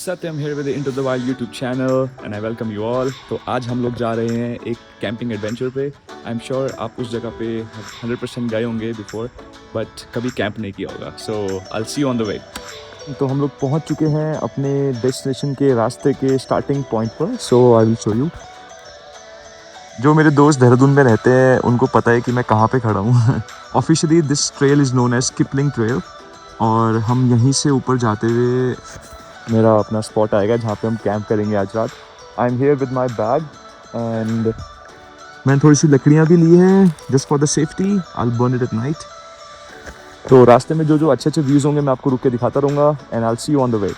Satyam here with the Into the Wild YouTube channel and I welcome you all. तो आज हम लोग जा रहे हैं एक कैंपिंग एडवेंचर पे. आई एम श्योर आप उस जगह पे 100% गए होंगे बिफोर बट कभी कैंप नहीं किया होगा. सो आई सी यू ऑन द वे. तो हम लोग पहुंच चुके हैं अपने डेस्टिनेशन के रास्ते के स्टार्टिंग पॉइंट पर. सो आई विल शो यू. जो मेरे दोस्त देहरादून में रहते हैं उनको पता है कि मैं कहाँ पे खड़ा हूँ. Officially this trail is known as Kipling trail और हम यहीं से ऊपर जाते हुए मेरा अपना स्पॉट आएगा जहाँ पे हम कैंप करेंगे आज रात. I am here with my bag and मैंने थोड़ी सी लकड़ियाँ भी ली हैं just for the safety. I will burn it at night. तो रास्ते में जो जो अच्छे अच्छे व्यूज़ होंगे मैं आपको रुक के दिखाता रहूँगा and I will see you on the way.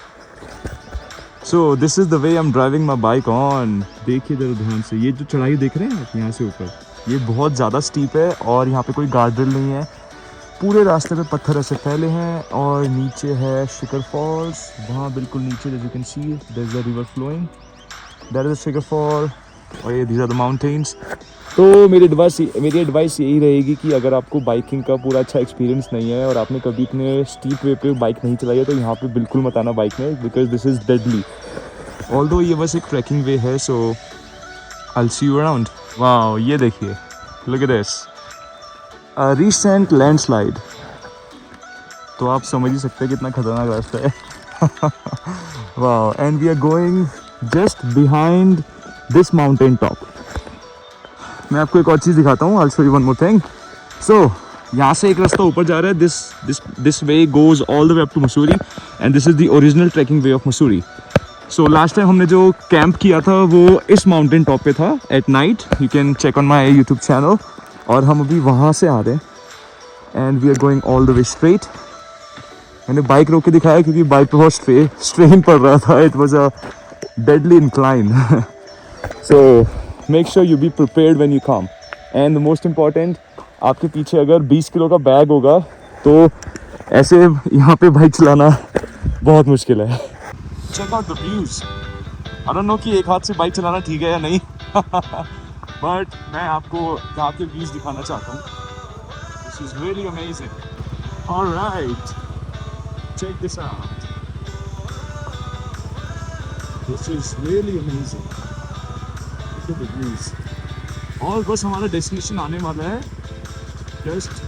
So this is the way I am driving my bike on. देखिए जरा ध्यान से, ये जो चढ़ाई देख रहे हैं आप यहाँ से ऊपर, ये बहुत ज़्यादा स्टीप है और यहाँ पे कोई गार्ड नहीं है. पूरे रास्ते पे पत्थर ऐसे फैले हैं और नीचे है शिखर फॉल्स. वहाँ बिल्कुल नीचे जैसे you can see there is a river flowing, that is a Shikhar fall और ये दीज आर द माउंटेन्स. तो मेरी एडवाइस यही रहेगी कि अगर आपको बाइकिंग का पूरा अच्छा एक्सपीरियंस नहीं है और आपने कभी इतने स्टीप वे पे बाइक नहीं चलाई है तो यहाँ पे बिल्कुल मत आना बाइक में, because this is deadly. Although ये बस एक ट्रैकिंग वे है. So I will see you around. Wow, ये देखिए, look at this, recent landslide. तो आप समझ ही सकते हैं कितना खतरनाक रास्ता है. Wow, and we are going just behind this mountain top. मैं आपको एक और चीज़ दिखाता हूँ. I will show you one more thing. सो यहाँ से एक रास्ता ऊपर जा रहा है. This way goes all the way up to Mussoorie and this is the original trekking way of Mussoorie. So last time हमने जो कैंप किया था वो इस माउंटेन टॉप पे था at night. You can check on my YouTube channel. और हम अभी वहाँ से आ रहे हैं and we are going all the way straight. मैंने बाइक रोक के दिखाया क्योंकि बाइक पे बहुत स्ट्रेन पड़ रहा था. It was a deadly incline. So make sure you be prepared when you come. And the most important, आपके पीछे अगर 20 किलो का बैग होगा तो ऐसे यहाँ पे बाइक चलाना बहुत मुश्किल है. Check out the views. I don't know कि एक हाथ से बाइक चलाना ठीक है या नहीं. बट मैं आपको यहाँ के व्यूज दिखाना चाहता हूँ. This is really amazing. Alright, check this out. This is really amazing. Look at the views. और बस हमारा डेस्टिनेशन आने वाला है. Just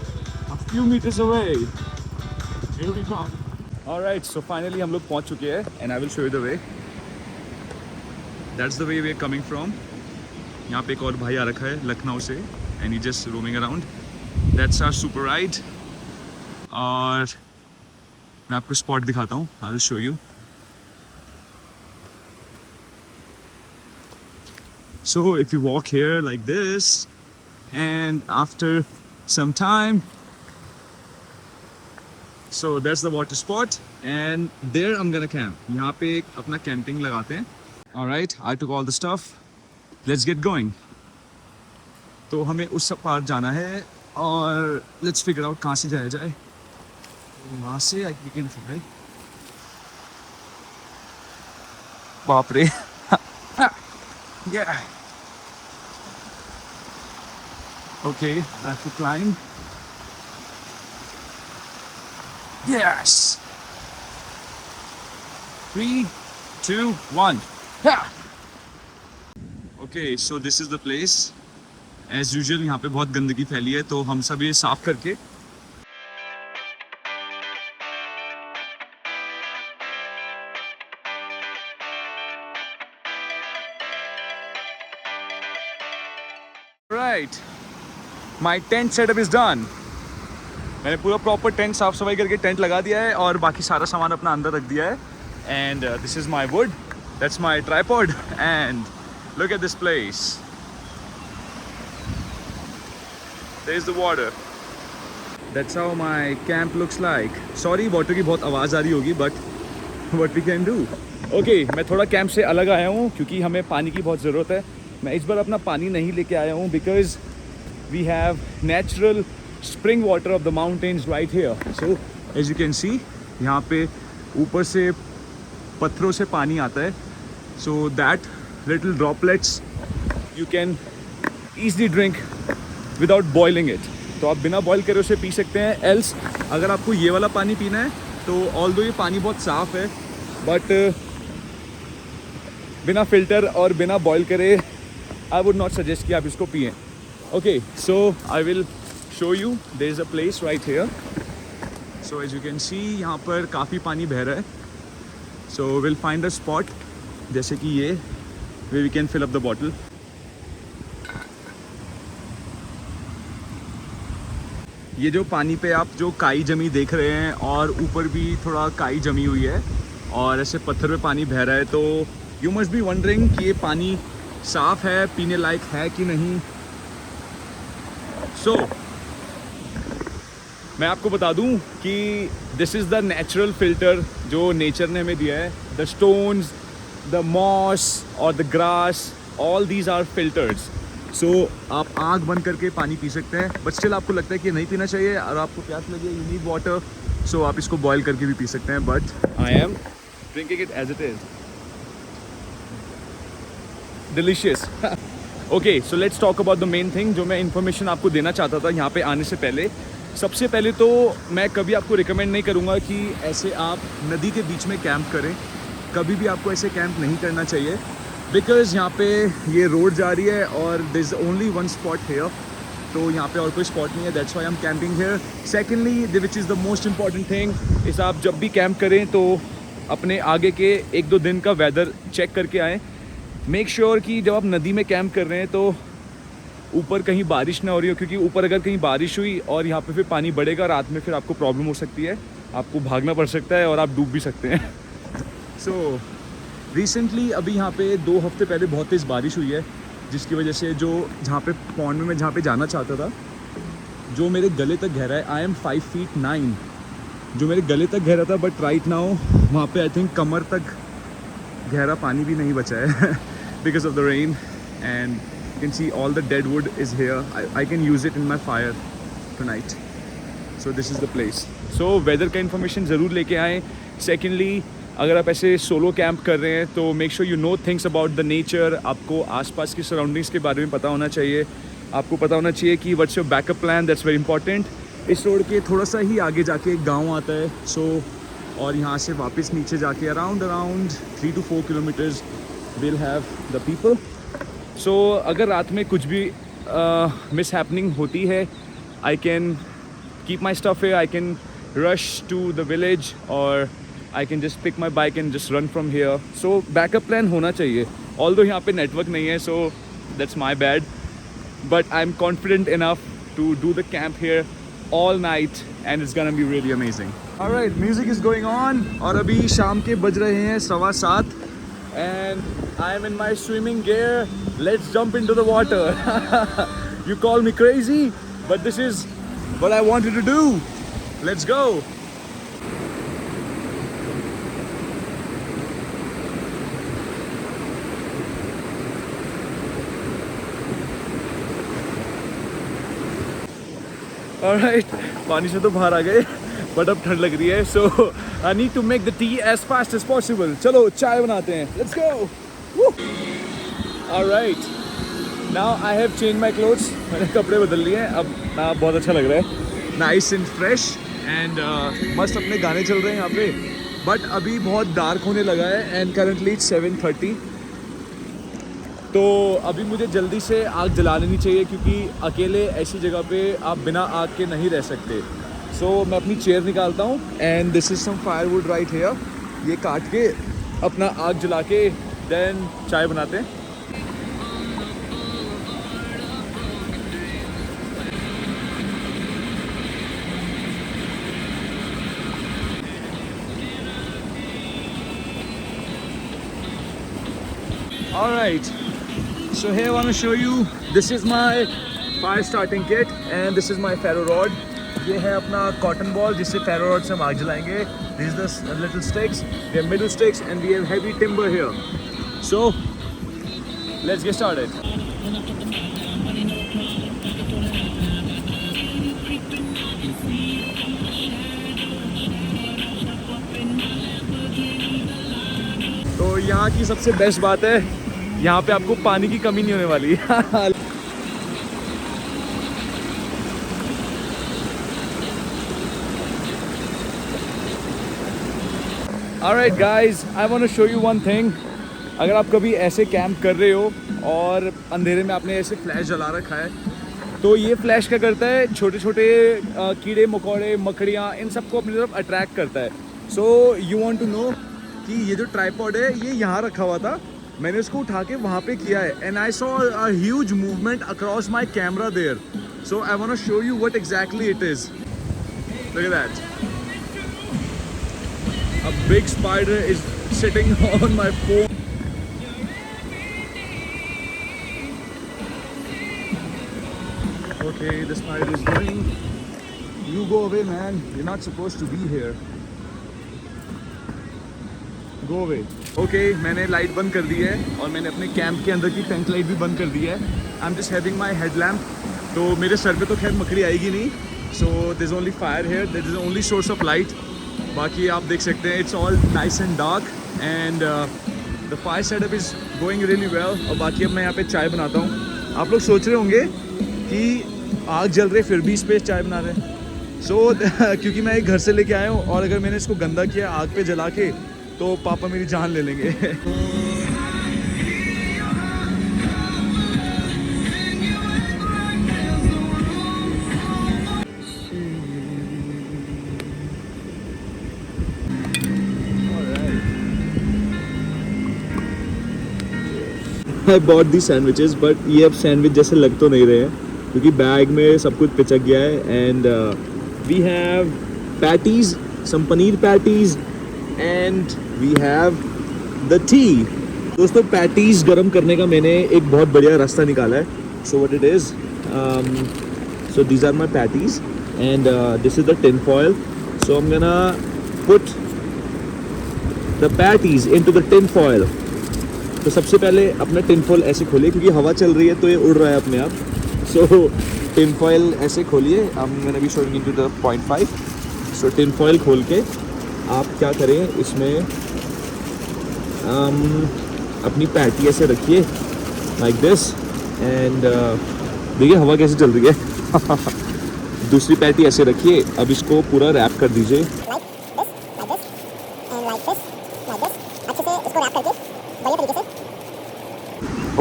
a few meters away. Here we come. Alright, so finally हम लोग पहुँच चुके हैं and I will show you the way. That's the way we are coming from. यहाँ पे एक और भाई आ रखा है लखनऊ से and he just roaming around. That's our super ride. और मैं आपको स्पॉट दिखाता हूँ. I will show you. So if you walk here like this and after some time, so that's the water spot and there I am gonna camp. यहाँ पे एक अपना camping लगाते हैं. Alright, I took all the stuff. Let's get going. तो हमें उस पार जाना है और लेट्स फिगर आउट कहाँ से जाया जाए. वहाँ से आई कैन फिगर. बाप रे. Yeah. Okay, I have to climb. Yes. 3, 2, 1. Yeah. Okay, so this is the place. As usual यहाँ पे बहुत गंदगी फैली है तो हम सब ये साफ करके Right. My tent setup is done. मैंने पूरा प्रॉपर टेंट साफ सफाई करके टेंट लगा दिया है और बाकी सारा सामान अपना अंदर रख दिया है. And this is my would, that's my tripod and look at this place. There is the water. That's how my camp looks like. Sorry, water की बहुत आवाज़ आ रही होगी, but what we can do. Okay, मैं थोड़ा camp से अलग आया हूँ क्योंकि हमें पानी की बहुत ज़रूरत है. मैं इस बार अपना पानी नहीं लेके आया हूँ because we have natural spring water of the mountains right here. So as you can see, यहाँ पे ऊपर से पत्थरों से पानी आता है. So that little droplets you can easily drink without boiling it. तो आप बिना बॉयल करे उसे पी सकते हैं. एल्स अगर आपको ये वाला पानी पीना है तो ऑल्दो ये पानी बहुत साफ़ है बट बिना फ़िल्टर और बिना बॉयल करे आई वुड नॉट सजेस्ट कि आप इसको पिएं. Okay, so I will show you. There is a place right here. So as you can see यहाँ पर काफ़ी पानी बह रहा है. So will find a spot जैसे कि ये, way we can fill up the bottle. ये जो पानी पे आप जो काई जमी देख रहे हैं और ऊपर भी थोड़ा काई जमी हुई है और ऐसे पत्थर पे पानी बह रहा है, तो यू मस्ट बी वंडरिंग कि ये पानी साफ़ है, पीने लायक है कि नहीं. सो मैं आपको बता दूं कि this is the natural filter जो नेचर ने हमें दिया है. द स्टोन्स, द मॉस और the grass, all these are filters. So आप आँख बंद करके पानी पी सकते हैं, बट स्टिल आपको लगता है कि नहीं पीना चाहिए और आपको प्यास लगे, यू नीड वाटर, सो आप इसको बॉयल करके भी पी सकते हैं. But I am drinking it as it is. Delicious. Okay, so let's talk about the main thing जो मैं इन्फॉर्मेशन आपको देना चाहता था यहाँ पे आने से पहले. सबसे पहले तो मैं कभी आपको रिकमेंड नहीं करूँगा कि ऐसे आप नदी के बीच में कैंप करें. कभी भी आपको ऐसे कैंप नहीं करना चाहिए, बिकॉज़ यहाँ पे ये रोड जा रही है और there is only one spot here. तो यहाँ पे और कोई स्पॉट नहीं है, that's why I am camping here. Secondly, which is the most important thing, इस आप जब भी कैंप करें तो अपने आगे के 1-2 दिन का वेदर चेक करके आएँ. मेक श्योर कि जब आप नदी में कैंप कर रहे हैं तो ऊपर कहीं बारिश ना हो रही हो, क्योंकि ऊपर अगर कहीं बारिश हुई और यहाँ पे फिर पानी बढ़ेगा रात में, फिर आपको प्रॉब्लम हो सकती है, आपको भागना पड़ सकता है और आप डूब भी सकते हैं. सो रिसेंटली अभी यहाँ पे 2 हफ्ते पहले बहुत तेज़ बारिश हुई है, जिसकी वजह से जो जहाँ पे पॉन्ड में मैं जहाँ पे जाना चाहता था, जो मेरे गले तक गहरा है, आई एम 5 फीट 9, जो मेरे गले तक गहरा था, बट राइट नाउ वहाँ पे आई थिंक कमर तक गहरा पानी भी नहीं बचा है because of the rain. And you can see all the dead would is here. I can use it in my fire tonight. So this is the place. So whether का information ज़रूर लेके आएँ. सेकेंडली, अगर आप ऐसे solo camp कर रहे हैं तो make sure you know things about the nature. आपको आसपास की सराउंडिंग्स के बारे में पता होना चाहिए. आपको पता होना चाहिए कि what's your backup plan, that's very important. इस रोड के थोड़ा सा ही आगे जाके एक गांव आता है. सो और यहाँ से वापस नीचे जाके around 3 to 4 kilometres will have the people. So अगर रात में कुछ भी मिस हैपनिंग होती है, I can keep my stuff है, I can rush to the village और I can just pick my bike and just run from here. So backup plan होना चाहिए. Although यहाँ पे network नहीं है, so that's my bad. But I'm confident enough to do the camp here all night and it's gonna be really amazing. Alright, music is going on और अभी शाम के बज रहे हैं 7:15 and I am in my swimming gear. Let's jump into the water. You call me crazy, but this is what I wanted to do. Let's go. Alright, पानी से तो बाहर आ गए, बट अब ठंड लग रही है. So I need to make the tea as fast as possible. चलो चाय बनाते हैं. Let's go. Alright, now I have change my clothes. मैंने कपड़े बदल लिए हैं. अब ना बहुत अच्छा लग रहा है, नाइस एंड फ्रेश एंड मस्त. अपने गाने चल रहे हैं यहाँ पे, बट अभी बहुत डार्क होने लगा है एंड करंटली इट्स 7:30. तो अभी मुझे जल्दी से आग जला लेनी चाहिए, क्योंकि अकेले ऐसी जगह पे आप बिना आग के नहीं रह सकते. सो मैं अपनी चेयर निकालता हूँ and this is some firewood right here. ये काट के अपना आग जला के देन चाय बनाते हैं. Alright. So here I want to show you, this is my fire starting kit and this is my ferro rod. ये है अपना cotton ball जिससे ferro rod से हम आग जलाएंगे. These are the little sticks, we have middle sticks and we have heavy timber here. So let's get started. तो यहाँ की सबसे बेस्ट बात है, यहाँ पे आपको पानी की कमी नहीं होने वाली. Alright guys, I want to show you one thing. अगर आप कभी ऐसे कैंप कर रहे हो और अंधेरे में आपने ऐसे फ्लैश जला रखा है, तो ये फ्लैश क्या करता है, छोटे छोटे कीड़े मकोड़े मकड़ियाँ इन सबको अपनी तरफ अट्रैक्ट करता है। So you want to know कि ये जो ट्राइपॉड है ये यहाँ रखा हुआ था, मैंने इसको उठा के वहाँ पे किया है, and I saw a huge movement across my camera there. So I want to show you what exactly it is. Look at that, a big spider is sitting on my phone. Okay, the spider is going. You go away, man. You're not supposed to be here. Go away. Okay, मैंने light बंद कर दी है और मैंने अपने camp के अंदर की टेंट लाइट भी बंद कर दी है। I am just having my headlamp. तो मेरे सर पे तो खैर मकड़ी आएगी नहीं, so there is only fire here, that is the only source of light. बाकी आप देख सकते हैं it's all nice and dark and the fire setup is going really well. और बाकी अब मैं यहाँ पे चाय बनाता हूँ। आप लोग सोच रहे होंगे कि आग जल रही फिर भी इस पे चाय बना रहे हैं। सो क्योंकि मैं एक घर से लेके आया हूँ और अगर मैंने इसको गंदा किया आग पे जला के तो पापा मेरी जान ले लेंगे। I bought these sandwiches, but ये अब सैंडविच जैसे लग तो नहीं रहे हैं क्योंकि बैग में सब कुछ पिचक गया है। And we have patties, some paneer patties and we have the tea. दोस्तों पैटीज गरम करने का मैंने एक बहुत बढ़िया रास्ता निकाला है। So what it is, so these are my patties and this is the tin foil. So I am gonna put the patties into the tin foil. तो सबसे पहले अपना टिन फॉयल ऐसे खोलिए क्योंकि हवा चल रही है तो ये उड़ रहा है अपने आप। सो टिन फॉयल ऐसे खोलिए, मैंने भी showing into the 0.5। So tin foil खोल के आप क्या करें, इसमें अपनी पैटी ऐसे रखिए लाइक दिस एंड देखिए हवा कैसे चल रही है। दूसरी पैटी ऐसे रखिए। अब इसको पूरा रैप कर दीजिए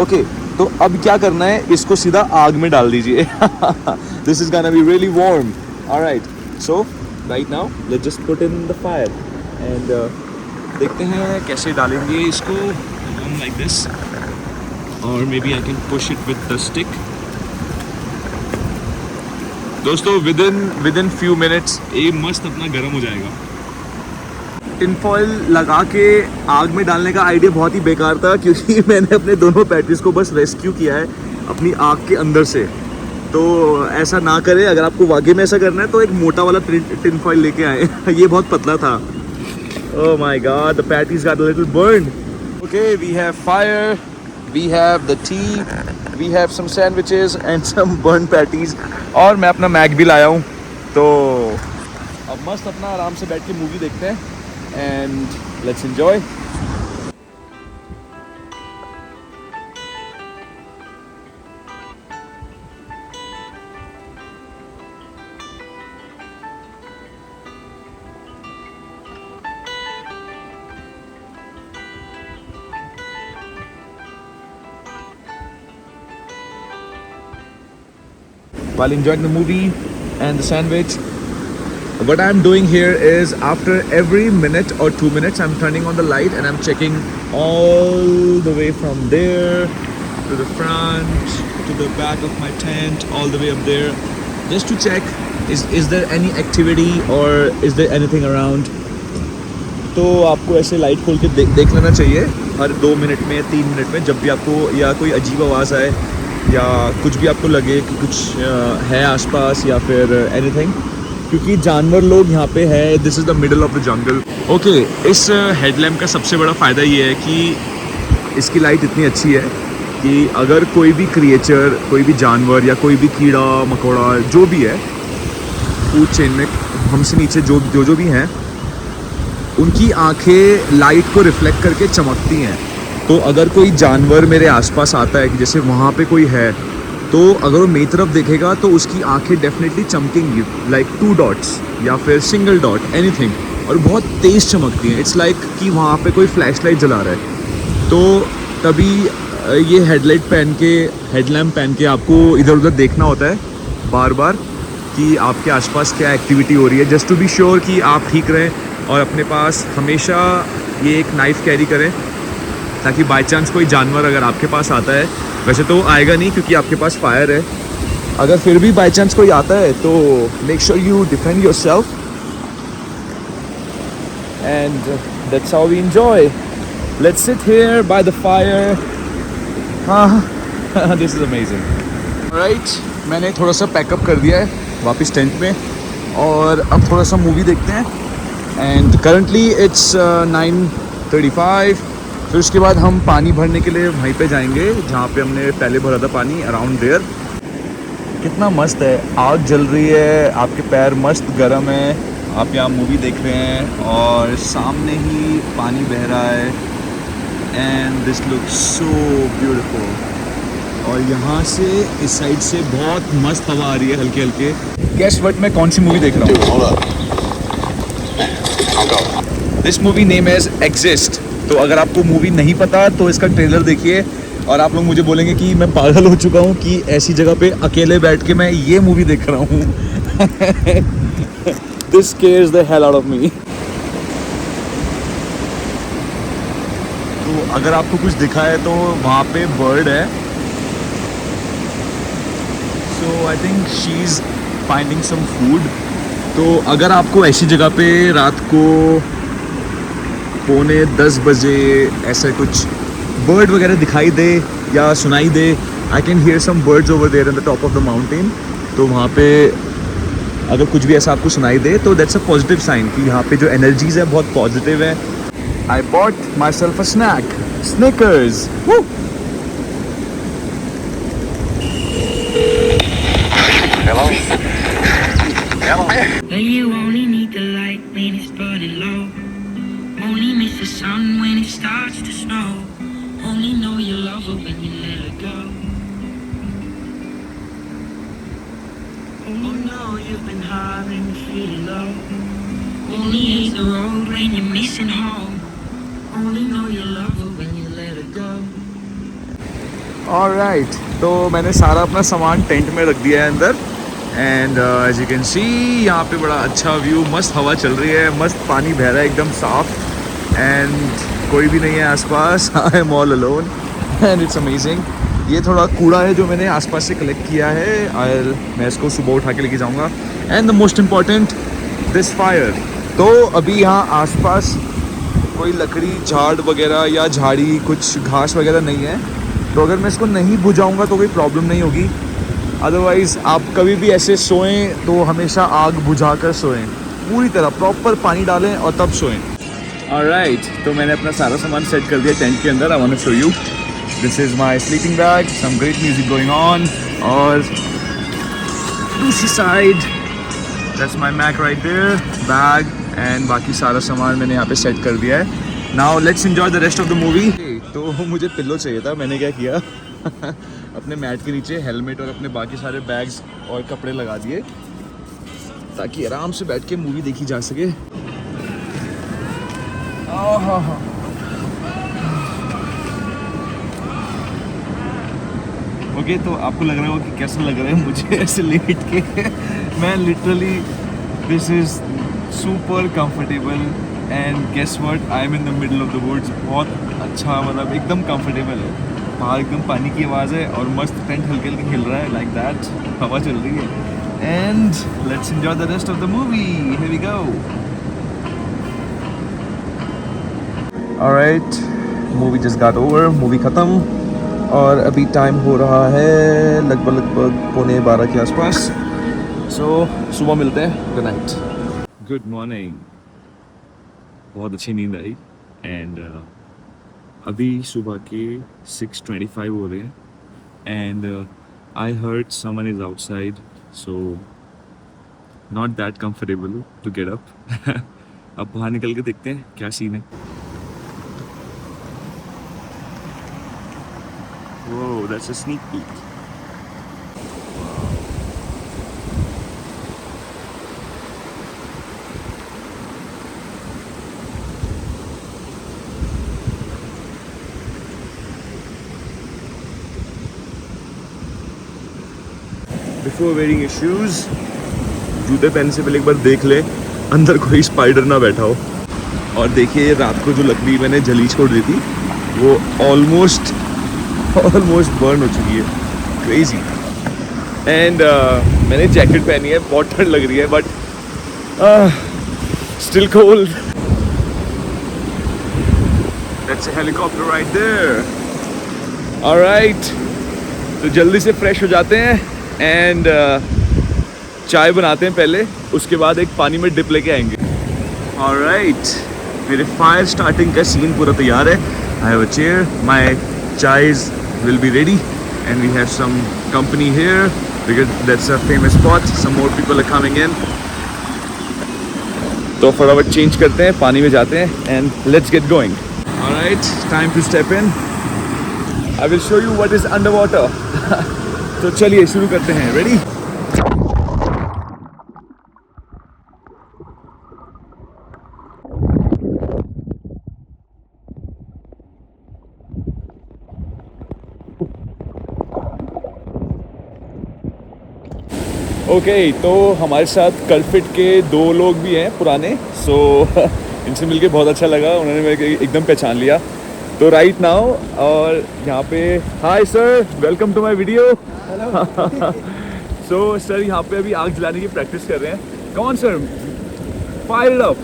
ओके। तो अब क्या करना है, इसको सीधा आग में डाल दीजिए। This is gonna be really warm. Alright, so right now let's just put in the fire and देखते हैं कैसे डालेंगे इसको, लाइक दिस, और maybe I can push it with the stick. दोस्तों विद इन फ्यू मिनट्स ये मस्त अपना गर्म हो जाएगा। टिन फॉयल लगा के आग में डालने का आइडिया बहुत ही बेकार था क्योंकि मैंने अपने दोनों पैटीज को बस रेस्क्यू किया है अपनी आग के अंदर से। तो ऐसा ना करें, अगर आपको वाकई में ऐसा करना है तो एक मोटा वाला टिन फॉयल लेके आए। ये बहुत पतला था। Oh my god, the patties got a little burned. Okay, we have fire, we have the tea, we have some sandwiches and some burn patties, और मैं अपना मैग भी लाया हूँ। तो अब मस्त अपना आराम से बैठ के मूवी देखते हैं and let's enjoy. While enjoying the movie and the sandwich, what I'm doing here is after every minute or 2 minutes I'm turning on the light and I'm checking all the way from there to the front to the back of my tent, all the way up there, just to check is there any activity or is there anything around. तो आपको ऐसे light खोल के देख लेना चाहिए हर 2 minute में 3 minute में, जब भी आपको या कोई अजीब आवाज़ आए या कुछ भी आपको लगे कि कुछ है आसपास या फिर एनीथिंग, क्योंकि जानवर लोग यहाँ पे है। This is the middle of the jungle. Okay, इस हेडलैम्प का सबसे बड़ा फ़ायदा ये है कि इसकी लाइट इतनी अच्छी है कि अगर कोई भी क्रिएचर, कोई भी जानवर या कोई भी कीड़ा मकोड़ा जो भी है फूड चेन में हमसे नीचे जो भी हैं, उनकी आंखें लाइट को रिफ्लेक्ट करके चमकती हैं। तो अगर कोई जानवर मेरे आसपास आता है कि जैसे वहाँ पे कोई है, तो अगर वो मेरी तरफ देखेगा तो उसकी आंखें डेफिनेटली चमकेंगी, लाइक 2 डॉट्स या फिर सिंगल डॉट, एनीथिंग, और बहुत तेज़ चमकती हैं। इट्स लाइक कि वहाँ पे कोई फ्लैश लाइट जला रहा है। तो तभी ये हेडलैम्प पहन के आपको इधर उधर देखना होता है बार बार कि आपके आसपास क्या एक्टिविटी हो रही है, जस्ट टू बी श्योर कि आप ठीक रहें। और अपने पास हमेशा ये एक नाइफ़ कैरी करें ताकि बाय चांस कोई जानवर अगर आपके पास आता है, वैसे तो आएगा नहीं क्योंकि आपके पास फायर है, अगर फिर भी बाय चांस कोई आता है तो make sure you defend yourself and that's how we enjoy. Let's sit here by the fire. हाँ, दिस इज़ अमेजिंग। राइट, मैंने थोड़ा सा पैकअप कर दिया है वापस टेंट में और अब थोड़ा सा मूवी देखते हैं। And currently it's 9:35। फिर उसके बाद हम पानी भरने के लिए वहीं पे जाएंगे जहाँ पे हमने पहले भरा था पानी, अराउंड देयर। कितना मस्त है, आग जल रही है, आपके पैर मस्त गर्म है, आप यहाँ मूवी देख रहे हैं और सामने ही पानी बह रहा है। And this looks so beautiful. और यहाँ से इस साइड से बहुत मस्त हवा आ रही है हल्के हल्के। गेस व्हाट, मैं कौन सी मूवी देख रहा हूँ? This movie name is exist. तो अगर आपको मूवी नहीं पता तो इसका ट्रेलर देखिए और आप लोग मुझे बोलेंगे कि मैं पागल हो चुका हूँ कि ऐसी जगह पे अकेले बैठ के मैं ये मूवी देख रहा हूँ। This scares the hell out of me। तो अगर आपको कुछ दिखा है तो वहाँ पे बर्ड है, so I think she is finding some food. तो अगर आपको ऐसी जगह पे रात को 9:45 बजे ऐसा कुछ बर्ड वगैरह दिखाई दे या सुनाई दे, I can hear some birds over there in the top of the mountain. तो वहाँ पे अगर कुछ भी ऐसा आपको सुनाई दे तो दैट्स अ पॉजिटिव साइन कि यहाँ पे जो एनर्जीज है बहुत पॉजिटिव है। I bought myself a snack, Snickers. Well, you only need the light when it's burning low. Only miss the sun when it starts to snow. Only know you love her when you let her go. Oh no, you've been high when you're feeling low. Only hate the road when you're missing home. Only know you love her when you let her go. Alright, तो मैंने सारा अपना सामान tent में रख दिया है अंदर। And as you can see यहाँ पे बड़ा अच्छा व्यू, मस्त हवा चल रही है, मस्त पानी बह रहा है एकदम साफ एंड कोई भी नहीं है आसपास। I am all alone and it's amazing. ये थोड़ा कूड़ा है जो मैंने आसपास से कलेक्ट किया है, मैं इसको सुबह उठा के लेके जाऊँगा। And the most important, this fire. तो अभी यहाँ आसपास कोई लकड़ी, झाड़ वगैरह या झाड़ी, कुछ घास वगैरह नहीं है, तो अगर मैं इसको नहीं बुझाऊँगा तो कोई प्रॉब्लम नहीं होगी। अदरवाइज़ आप कभी भी ऐसे सोएं तो हमेशा आग बुझाकर सोएं, पूरी तरह प्रॉपर पानी डालें और तब सोएं। ऑलराइट, तो मैंने अपना सारा सामान सेट कर दिया टेंट के अंदर। I want to show you, this is my sleeping bag, some great music going on. और दूसरी side that's my Mac right there, bag and बाकी सारा सामान मैंने यहाँ पे सेट कर दिया है। Now let's enjoy the rest of the movie. तो मुझे पिल्लो चाहिए था, मैंने क्या किया अपने मैट के नीचे हेलमेट और अपने बाकी सारे बैग्स और कपड़े लगा दिए ताकि आराम से बैठ के मूवी देखी जा सके। ओके, तो आपको लग रहा होगा कि कैसा लग रहा है मुझे ऐसे लेट के। मैं literally, this is super comfortable and guess what, I am in the middle of the woods. बहुत अच्छा, मतलब एकदम कंफर्टेबल है। बाहर एकदम पानी की आवाज़ है और मस्त टेंट हल्के हल्के हिल रहा है, लाइक दैट, हवा चल रही है। And let's enjoy the rest of the movie, here we go. Alright, movie just got over, movie ख़त्म और अभी टाइम हो रहा है लगभग 11:45 के आसपास। सो सुबह मिलते हैं, गुड नाइट। Good morning. बहुत अच्छी नींद आई एंड अभी सुबह के 6:25 हो रहे हैं and I heard someone is outside, so not that comfortable to get up. अब बाहर निकल के देखते हैं क्या सीन है। Whoa, that's a sneak peek. Before wearing your shoes, जूते पहनने से पहले एक बार देख ले अंदर कोई स्पाइडर ना बैठा हो। और देखिए रात को जो लकड़ी मैंने जली छोड़ दी थी वो ऑलमोस्ट बर्न हो चुकी है, क्रेजी। एंड मैंने जैकेट पहनी है, बहुत ठंड लग रही है but still cold. That's a helicopter right there. Alright, तो जल्दी से फ्रेश हो जाते हैं एंड चाय बनाते हैं पहले, उसके बाद एक पानी में डिप लेके आएंगे। ऑलराइट, मेरे फायर स्टार्टिंग का सीन पूरा तैयार है। I have a chair, my चायज will be ready and we have some company here because that's a famous spot. Some more people are coming in. तो फटाफट चेंज करते हैं, पानी में जाते हैं and let's get going. Alright, time to step in. I will show you what is underwater. तो चलिए शुरू करते हैं। Ready? ओके तो हमारे साथ कलफिट के 2 लोग भी हैं पुराने, सो इनसे मिलके बहुत अच्छा लगा, उन्होंने मेरे एकदम पहचान लिया। तो राइट नाउ और यहाँ पे hi sir, welcome to my video. So sir यहाँ पे अभी आग जलाने की प्रैक्टिस कर रहे हैं। Come on sir, fire it up.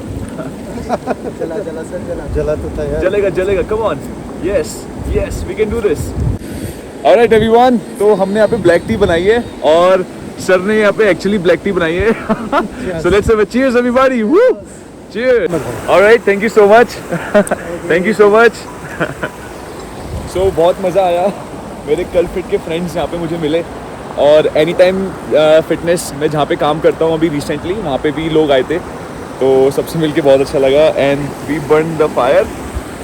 जला सर, जला तो तैयार। जलेगा, come on, yes we can do this. Alright everyone, तो हमने यहाँ पे ब्लैक टी बनाई है और सर ने यहाँ पे एक्चुअली ब्लैक टी बनाई है। So let's have a cheers everybody. Woo cheers. Alright, thank you so much. Thank you so much. So बहुत मज़ा आया, मेरे कलफिट के फ्रेंड्स यहाँ पे मुझे मिले और एनी टाइम फिटनेस में जहाँ पे काम करता हूँ अभी रिसेंटली वहाँ पे भी लोग आए थे, तो सबसे मिलके बहुत अच्छा लगा। And we burn the fire,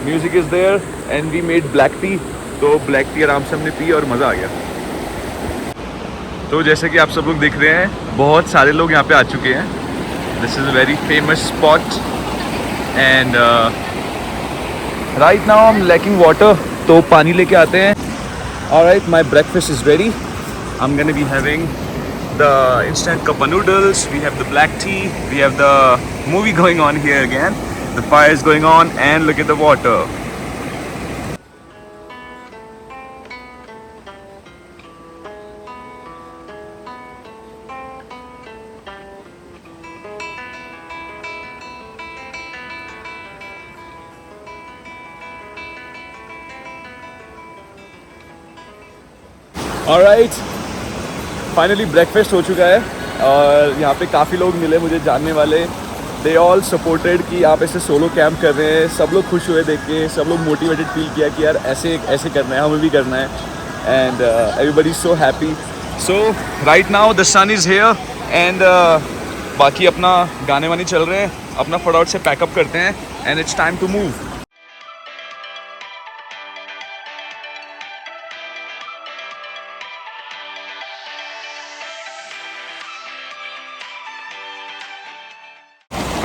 music is there and we made black tea. तो ब्लैक टी आराम से हमने पी और मज़ा आ गया। तो जैसे कि आप सब लोग देख रहे हैं, बहुत सारे लोग यहाँ पे आ चुके हैं। This is a very famous spot and right now I am lacking water, तो पानी लेके आते हैं। Alright, my breakfast is ready. I am gonna be having the instant cup noodles, we have the black tea, we have the movie going on here again, the fire is going on and look at the water. Alright, finally breakfast हो चुका है और यहाँ पे काफ़ी लोग मिले मुझे जानने वाले। दे ऑल सपोर्टेड कि आप ऐसे सोलो कैंप कर रहे हैं। सब लोग खुश हुए देख के, सब लोग मोटिवेटेड फील किया कि यार ऐसे करना है, हमें भी करना है। And everybody so happy. So right now the sun is here and बाकी अपना गाने वाने चल रहे हैं, अपना फटाफट से पैकअप करते हैं and it's time to move.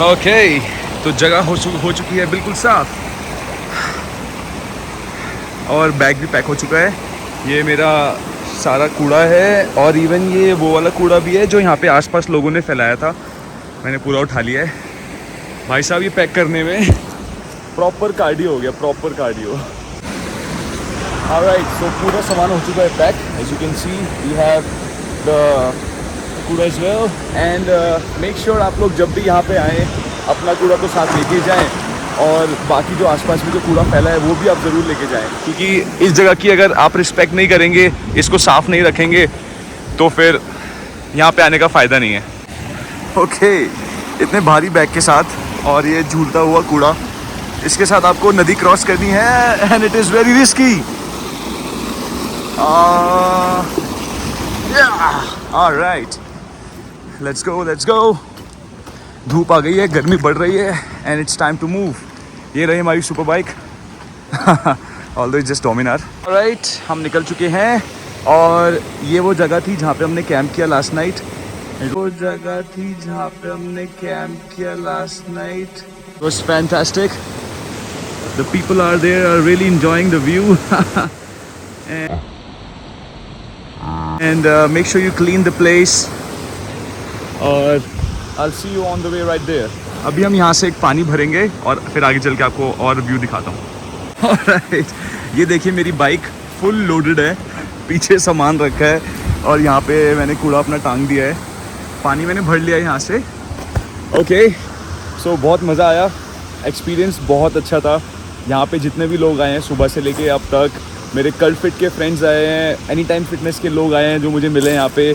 Okay, तो जगह हो चुकी है बिल्कुल साफ और बैग भी पैक हो चुका है। ये मेरा सारा कूड़ा है और इवन ये वो वाला कूड़ा भी है जो यहाँ पे आसपास लोगों ने फैलाया था, मैंने पूरा उठा लिया है। भाई साहब ये पैक करने में प्रॉपर कार्डियो हो गया, प्रॉपर कार्डियो। ऑलराइट, सो पूरा सामान हो चुका है pack. As you can see we have the कूड़ा as well and make sure आप लोग जब भी यहाँ पे आएँ अपना कूड़ा तो साथ लेके जाएं और बाकी जो आसपास में जो कूड़ा फैला है वो भी आप ज़रूर लेके जाएं, क्योंकि इस जगह की अगर आप रिस्पेक्ट नहीं करेंगे, इसको साफ़ नहीं रखेंगे तो फिर यहाँ पे आने का फ़ायदा नहीं है। ओके, इतने भारी बैग के साथ और ये झूलता हुआ कूड़ा, इसके साथ आपको नदी क्रॉस करनी है and it is very risky. Alright, let's go. धूप आ गई है, गर्मी बढ़ रही है and it's time to move. ये रही हमारी super bike, although it's just Dominar. Alright, हम निकल चुके हैं और ये वो जगह थी जहाँ पे हमने कैंप किया last night. It was fantastic. The people are there, are really enjoying the view. And make sure you clean the place और I'll see you on the way right there. अभी हम यहाँ से एक पानी भरेंगे और फिर आगे चल के आपको और व्यू दिखाता हूँ. Alright, ये देखिए मेरी बाइक फुल लोडेड है, पीछे सामान रखा है और यहाँ पे मैंने कूड़ा अपना टांग दिया है. पानी मैंने भर लिया है यहाँ से. ओके, सो बहुत मज़ा आया, एक्सपीरियंस बहुत अच्छा था. यहाँ पे जितने भी लोग आए हैं सुबह से लेके अब तक, मेरे कल्ट फिट के फ्रेंड्स आए हैं, एनी टाइम फिटनेस के लोग आए हैं जो मुझे मिले यहाँ पे,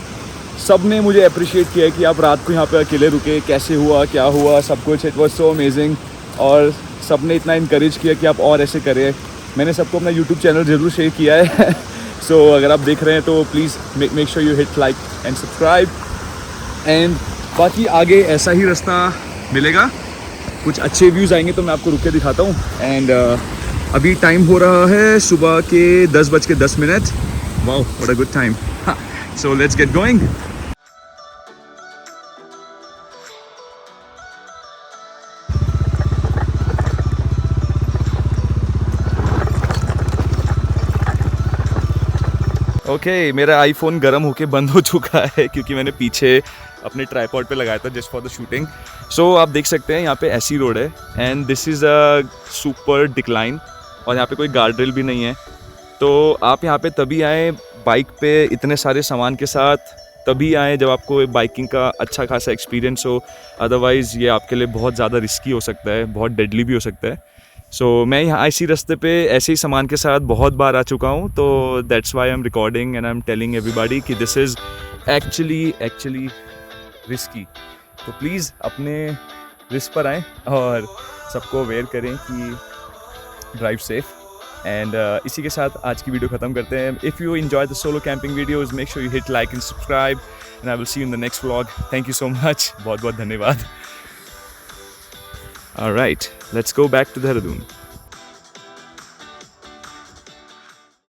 सब ने मुझे अप्रिशिएट किया कि आप रात को यहाँ पे अकेले रुके, कैसे हुआ, क्या हुआ, सब कुछ. It was so amazing. और सब ने इतना इंकरेज किया कि आप और ऐसे करें. मैंने सबको अपना यूट्यूब चैनल ज़रूर शेयर किया है. सो अगर आप देख रहे हैं तो please make sure you hit like and subscribe. And बाकी आगे ऐसा ही रास्ता मिलेगा, कुछ अच्छे व्यूज़ आएंगे तो मैं आपको रुक के दिखाता हूँ. एंड अभी टाइम हो रहा है सुबह के 10:10. Wow, what a good time. So let's get going. Okay, मेरा आईफोन गर्म होके बंद हो चुका है क्योंकि मैंने पीछे अपने ट्राईपॉड पे लगाया था जस्ट फॉर द शूटिंग. सो आप देख सकते हैं यहाँ पे ऐसी रोड है and this is a super decline और यहाँ पे कोई गार्ड रेल भी नहीं है. तो आप यहाँ पे तभी आएँ बाइक पे इतने सारे सामान के साथ, तभी आएँ जब आपको बाइकिंग का अच्छा खासा एक्सपीरियंस हो. अदरवाइज़ ये आपके लिए बहुत ज़्यादा रिस्की हो सकता है, बहुत डेडली भी हो सकता है. सो मैं यहाँ इसी रास्ते पे ऐसे ही सामान के साथ बहुत बार आ चुका हूँ, तो that's why I am recording and I am telling everybody कि दिस इज़ एक्चुअली रिस्की. तो प्लीज़ अपने रिस्क पर आएँ और सबको अवेयर करें कि ड्राइव सेफ. एंड इसी के साथ आज की वीडियो ख़त्म करते हैं. If you enjoy the solo camping videos make sure you hit like and subscribe and I will see you in the next vlog. Thank you so much, बहुत बहुत धन्यवाद. All right, let's go back to Dehradun.